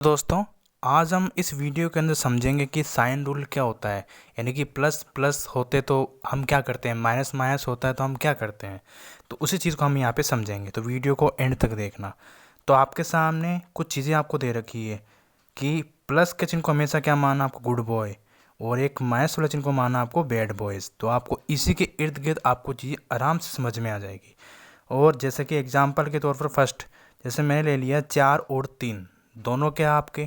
दोस्तों, आज हम इस वीडियो के अंदर समझेंगे कि साइन रूल क्या होता है। यानी कि प्लस प्लस होते तो हम क्या करते हैं, माइनस माइनस होता है तो हम क्या करते हैं। तो उसी चीज़ को हम यहाँ पे समझेंगे, तो वीडियो को एंड तक देखना। तो आपके सामने कुछ चीज़ें आपको दे रखी है कि प्लस के चिन्ह को हमेशा क्या माना आपको, गुड बॉय, और एक माइनस वाले चिन्ह को माना आपको बैड बॉयज़। तो आपको इसी के इर्द गिर्द आपको चीज़ें आराम से समझ में आ जाएगी। और जैसे कि एग्जाम्पल के तौर पर फर्स्ट, जैसे मैंने ले लिया 4 और 3, दोनों क्या आपके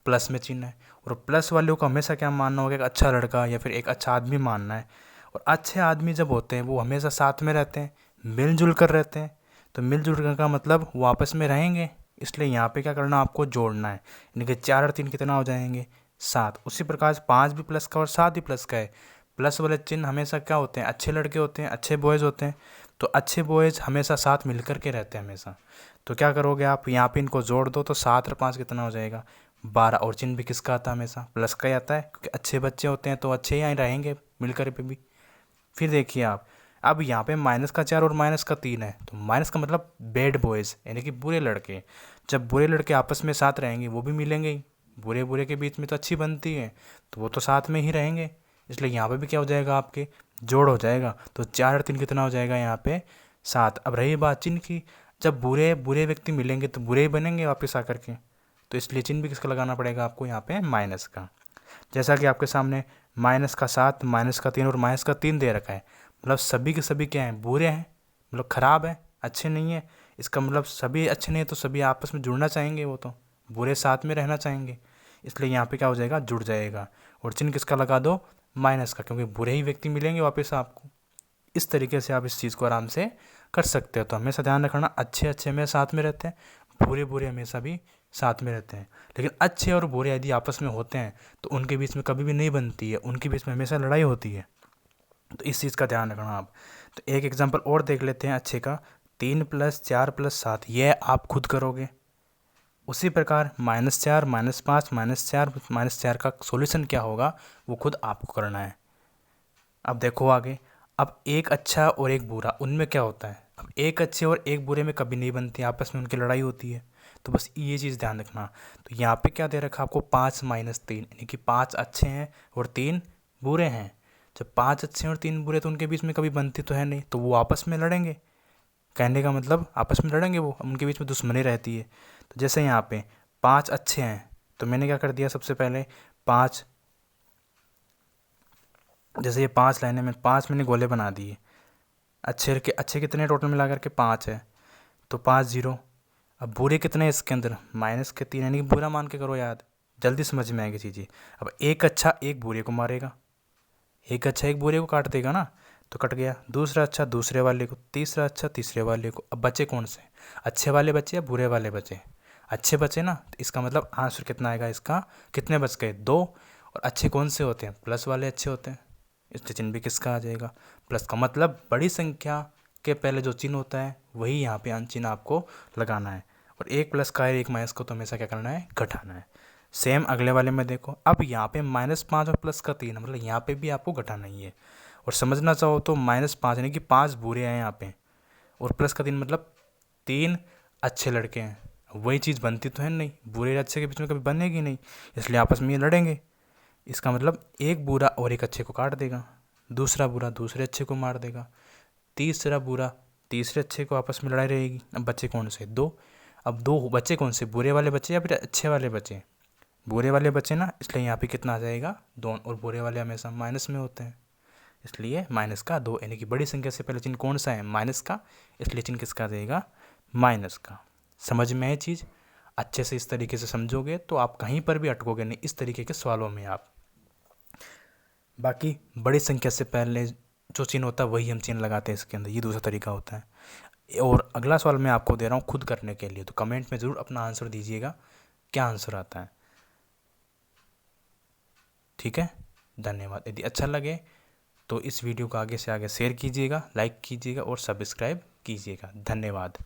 प्लस में चिन्ह है। और प्लस वाले को हमेशा क्या मानना होगा, एक अच्छा लड़का या फिर एक अच्छा आदमी मानना है। और अच्छे आदमी जब होते हैं वो हमेशा साथ में रहते हैं, मिलजुल कर रहते हैं। तो मिलजुल कर का मतलब वो आपस में रहेंगे, इसलिए यहाँ पे क्या करना, आपको जोड़ना है। यानी कि 4 और 3 कितना हो जाएंगे, 7। उसी प्रकार से 5 भी प्लस का और 7 भी प्लस का है। प्लस वाले चिन्ह हमेशा क्या होते हैं, अच्छे लड़के होते हैं, अच्छे बॉयज़ होते हैं। तो अच्छे बॉयज़ हमेशा साथ मिल कर के रहते हैं हमेशा। तो क्या करोगे आप, यहाँ पे इनको जोड़ दो तो 7 और 5 कितना हो जाएगा, 12। और चिन्ह भी किसका आता है, हमेशा प्लस का ही आता है, क्योंकि अच्छे बच्चे होते हैं तो अच्छे ही रहेंगे मिलकर पे भी। फिर देखिए आप, अब यहाँ पे -4 और -3 है, तो माइनस का मतलब बैड बॉयज़, यानी कि बुरे लड़के। जब बुरे लड़के आपस में साथ रहेंगे वो भी मिलेंगे ही, बुरे बुरे के बीच में तो अच्छी बनती है, तो वो तो साथ में ही रहेंगे। इसलिए यहाँ पे भी क्या हो जाएगा, आपके जोड़ हो जाएगा। तो 4 और 3 कितना हो जाएगा यहाँ पे, 7। अब रही बात चिन्ह की, जब बुरे बुरे व्यक्ति मिलेंगे तो बुरे ही बनेंगे वापस आकर के, तो इसलिए चिन्ह भी किसका लगाना पड़ेगा आपको, यहाँ पे माइनस का। जैसा कि आपके सामने -7, -3 और -3 दे रखा है, मतलब सभी के सभी क्या हैं, बुरे हैं, मतलब ख़राब है, अच्छे नहीं है। इसका मतलब सभी अच्छे नहीं है तो सभी आपस में जुड़ना चाहेंगे, वो तो बुरे साथ में रहना चाहेंगे, इसलिए यहाँ पे क्या हो जाएगा, जुड़ जाएगा। और चिन्ह किसका लगा दो, माइनस का, क्योंकि बुरे ही व्यक्ति मिलेंगे वापस आपको। इस तरीके से आप इस चीज़ को आराम से कर सकते हो। तो हमेशा ध्यान रखना, अच्छे अच्छे में साथ में रहते हैं, बुरे बुरे हमेशा भी साथ में रहते हैं। लेकिन अच्छे और बुरे यदि आपस में होते हैं तो उनके बीच में कभी भी नहीं बनती है, उनके बीच में हमेशा लड़ाई होती है। तो इस चीज़ का ध्यान रखना आप। तो एक एग्जांपल और देख लेते हैं अच्छे का, 3 + 4 + 7, यह आप खुद करोगे। उसी प्रकार -4, -5, -4, -4 का सॉल्यूशन क्या होगा, वो खुद आपको करना है। अब देखो आगे, अब एक अच्छा और एक बुरा, उनमें क्या होता है, अब एक अच्छे और एक बुरे में कभी नहीं बनती, आपस में उनकी लड़ाई होती है। तो बस ये चीज़ ध्यान रखना। तो यहाँ पे क्या दे रखा आपको, 5 - 3, यानी कि 5 अच्छे हैं और 3 बुरे हैं। जब 5 अच्छे हैं और 3 बुरे, तो उनके बीच में कभी बनती तो है नहीं, तो वो आपस में लड़ेंगे। कहने का मतलब आपस में लड़ेंगे, वो उनके बीच में दुश्मनी रहती है। तो जैसे यहाँ पे 5 अच्छे हैं, तो मैंने क्या कर दिया, सबसे पहले 5, जैसे ये 5 लाइनें में 5 मैंने गोले बना दिए। अच्छे कितने टोटल मिला करके 5 है, तो 5 0। अब बुरे कितने हैं इसके अंदर, -3, यानी कि बुरा मान के करो याद, जल्दी समझ में आएगी चीज़ें। अब एक अच्छा एक बुरे को मारेगा, एक अच्छा एक बुरे को काट देगा ना, तो कट गया। दूसरा अच्छा दूसरे वाले को, तीसरा अच्छा तीसरे वाले को। अब बचे कौन से, अच्छे वाले बचे या बुरे वाले बचे, अच्छे बचे ना, तो इसका मतलब आंसर कितना आएगा इसका, कितने बच गए, 2। और अच्छे कौन से होते हैं, प्लस वाले अच्छे होते हैं, इसलिए चिन्ह भी किसका आ जाएगा, प्लस का। मतलब बड़ी संख्या के पहले जो चिन्ह होता है वही यहाँ पे चिन्ह आपको लगाना है। और एक प्लस का है एक माइनस को तो हमेशा क्या करना है, घटाना है। सेम अगले वाले में देखो, अब यहाँ पे -5 और प्लस का 3, मतलब यहाँ पे भी आपको घटाना ही है। और समझना चाहो तो -5 यानी कि 5 बुरे हैं यहाँ पे, और प्लस का 3 मतलब 3 अच्छे लड़के हैं। वही चीज़ बनती तो है नहीं, बुरे अच्छे के बीच में कभी बनेगी नहीं, इसलिए आपस में ये लड़ेंगे। इसका मतलब एक बुरा और एक अच्छे को काट देगा, दूसरा बुरा दूसरे अच्छे को मार देगा, तीसरा बुरा तीसरे अच्छे को, आपस में लड़ाई रहेगी। अब बचे कौन से, 2। अब 2 बचे कौन से, बुरे वाले बचे या फिर अच्छे वाले बचे, बुरे वाले बचे ना, इसलिए यहाँ पे कितना आ जाएगा, 2। और बुरे वाले हमेशा माइनस में होते हैं, इसलिए माइनस का 2, यानी कि बड़ी संख्या से पहले चिन्ह कौन सा है, माइनस का, इसलिए चिन्ह किसका आ जाएगा, माइनस का। समझ में आए चीज़, अच्छे से इस तरीके से समझोगे तो आप कहीं पर भी अटकोगे नहीं इस तरीके के सवालों में आप। बाकी बड़ी संख्या से पहले जो चिन्ह होता है वही हम चिन्ह लगाते हैं इसके अंदर, ये दूसरा तरीका होता है। और अगला सवाल मैं आपको दे रहा हूँ खुद करने के लिए, तो कमेंट में ज़रूर अपना आंसर दीजिएगा, क्या आंसर आता है। ठीक है, धन्यवाद। यदि अच्छा लगे तो इस वीडियो को आगे से आगे शेयर कीजिएगा, लाइक कीजिएगा और सब्सक्राइब कीजिएगा। धन्यवाद।